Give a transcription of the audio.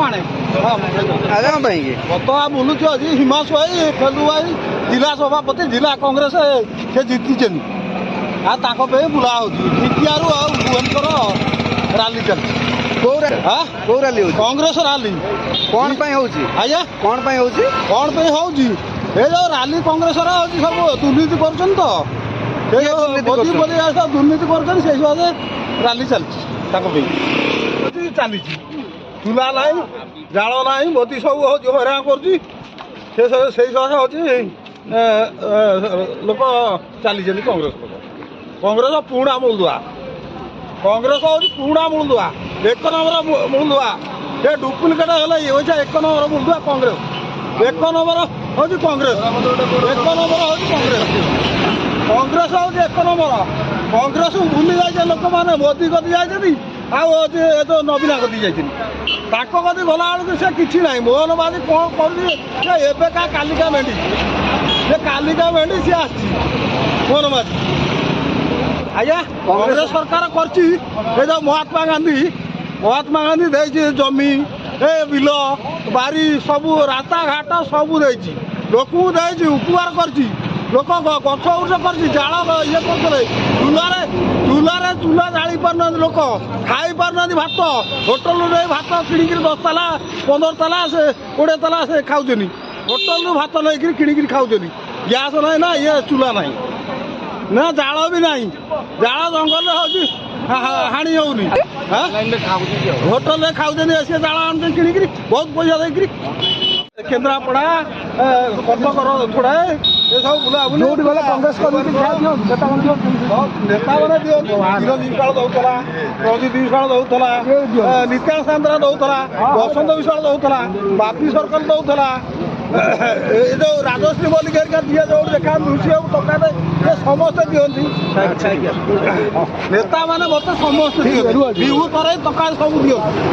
ଆଣେ ଆଜ୍ଞା ପାଇଁକି ବର୍ତ୍ତମାନ ବୁଲୁଛି ଆଜି ହିମାଂଶୁ ଭାଇ ଫେଲୁ ଭାଇ ଜିଲ୍ଲା ସଭାପତି ଜିଲ୍ଲା କଂଗ୍ରେସ ସେ ଜିତିଛନ୍ତି ଆଉ ତାଙ୍କ ପାଇଁ ବୁଲା ହେଉଛି ଠିକିଆରୁ ଆଉ ଭୁବନେଶ୍ୱର ରାଲି ଚାଲିଛି କୋଉ ରାଲି ହଉଛି କଂଗ୍ରେସ ରାଲି କଣ ପାଇଁ ହଉଛି ଆଜ୍ଞା କଣ ପାଇଁ ହଉଛି କ'ଣ ପାଇଁ ହେଉଛି ଏ ଯେଉଁ ରାଲି କଂଗ୍ରେସର ହେଉଛି ସବୁ ଦୁର୍ନୀତି କରୁଛନ୍ତି ତ ସେ କିଏ ଦୁର୍ନୀତି ମୋଦି କରୁଛନ୍ତି? ମୋଦି ଦୁର୍ନୀତି କରୁଛନ୍ତି ସେଇ ସକାଶେ ରାଲି ଚାଲିଛି ତାଙ୍କ ପାଇଁ ଚାଲିଛି ଚୁଲା ନାହିଁ ଜାଳ ନାହିଁ ମୋଦି ସବୁ ହେଉଛି ହଇରାଣ କରୁଛି ସେ ସେଇ ସକାଶେ ହେଉଛି ଲୋକ ଚାଲିଛନ୍ତି କଂଗ୍ରେସ ଲୋକ କଂଗ୍ରେସ ପୁରୁଣା ମୂଳଦୁଆ କଂଗ୍ରେସ ହେଉଛି ପୁରୁଣା ମୂଳଦୁଆ 1 ନମ୍ବର ମୂଳଦୁଆ ସେ ଡୁପ୍ଲିକେଟ୍ ହେଲେ ଇଏ ହେଉଛି 1 ନମ୍ବର ମୂଳଦୁଆ କଂଗ୍ରେସ 1 ନମ୍ବର ହେଉଛି କଂଗ୍ରେସ 1 ନମ୍ବର ହେଉଛି କଂଗ୍ରେସ କଂଗ୍ରେସ ହେଉଛି 1 ନମ୍ବର କଂଗ୍ରେସକୁ ଭୁଲି ଯାଇছে ଲୋକମାନେ ମୋଦି କତି ଯାଇଛନ୍ତି ଆଉ ହେଉଛି ଏ ଯେଉଁ ନବୀନା କତି ଯାଇଛନ୍ତି ତାଙ୍କ କତି ଗଲାବେଳକୁ ସେ କିଛି ନାହିଁ ମୋହନ ମାଝୀ କ'ଣ କରୁଛି ସେ ଏବେକା କାଲିକା ମେଣ୍ଡି ସେ କାଲିକା ମେଣ୍ଡି ସିଏ ଆସିଛି ମୋହନ ମାଝୀ ଆଜ୍ଞା କଂଗ୍ରେସ ସରକାର କରିଛି ଏ ଯେଉଁ ମହାତ୍ମା ଗାନ୍ଧୀ ଦେଇଛି ଜମି ଏ ବିଲ ବାରି ସବୁ ରାସ୍ତାଘାଟ ସବୁ ଦେଇଛି ଲୋକଙ୍କୁ ଦେଇଛି ଉପକାର କରିଛି ଲୋକ ଗଛ ଉଚ୍ଚ କରିଛି ଜାଳ ଇଏ କରୁଥିଲେ ଚୁଲା ଜାଳି ପାରୁନାହାନ୍ତି ଲୋକ ଖାଇ ପାରୁନାହାନ୍ତି ଭାତ ହୋଟେଲରୁ ନେଇ ଭାତ କିଣିକିରି 10 ତାଲା 15 ତାଲା ସେ 20 ତାଲା ସେ ଖାଉଛନ୍ତି ହୋଟେଲରୁ ଭାତ ନେଇକିରି କିଣିକିରି ଖାଉଛନ୍ତି ଗ୍ୟାସ୍ ନାହିଁ ନା ଇଏ ଚୁଲା ନାହିଁ ନା ଜାଳ ବି ନାହିଁ ଜାଳ ଜଙ୍ଗଲରେ ହେଉଛି ହାଣି ହେଉନି ହୋଟେଲରେ ଖାଉଛନ୍ତି ସେ ଜାଳ ଆଣୁଛନ୍ତି କିଣିକିରି ବହୁତ ପଇସା ଦେଇକିରି କେନ୍ଦ୍ରାପଡ଼ା କଟକର ଥୋଡ଼ାଏ ଏସବୁ ବୁଲାବୁଲି ଯୋଉଠି ଗଲେ କଂଗ୍ରେସ ନେତାମାନେ ଦିଅନ୍ତି ବିରୋଧୀ ବିଶାଳ ଦେଉଥିଲା ରଞ୍ଜିତ ବିଶାଳ ଦେଉଥିଲା ନିତ୍ୟାନ ସାନ୍ଦ୍ରା ଦେଉଥିଲା ବସନ୍ତ ବିଶାଳ ଦେଉଥିଲା ବାପି ସର୍କଲ ଦେଉଥିଲା ଏ ଯେଉଁ ରାଜଶ୍ରୀ ମଲ୍ଲିକ ହେରିକା ଦିଏ ଯୋଉଠି ଦେଖା ମିଳୁଛି ଆଉ ଟଙ୍କାରେ ସେ ସମସ୍ତେ ଦିଅନ୍ତି ନେତାମାନେ ମୋତେ ସମସ୍ତେ ଦିଅନ୍ତି ବିହୁ ଥରେ ଟଙ୍କା ସବୁ ଦିଅନ୍ତି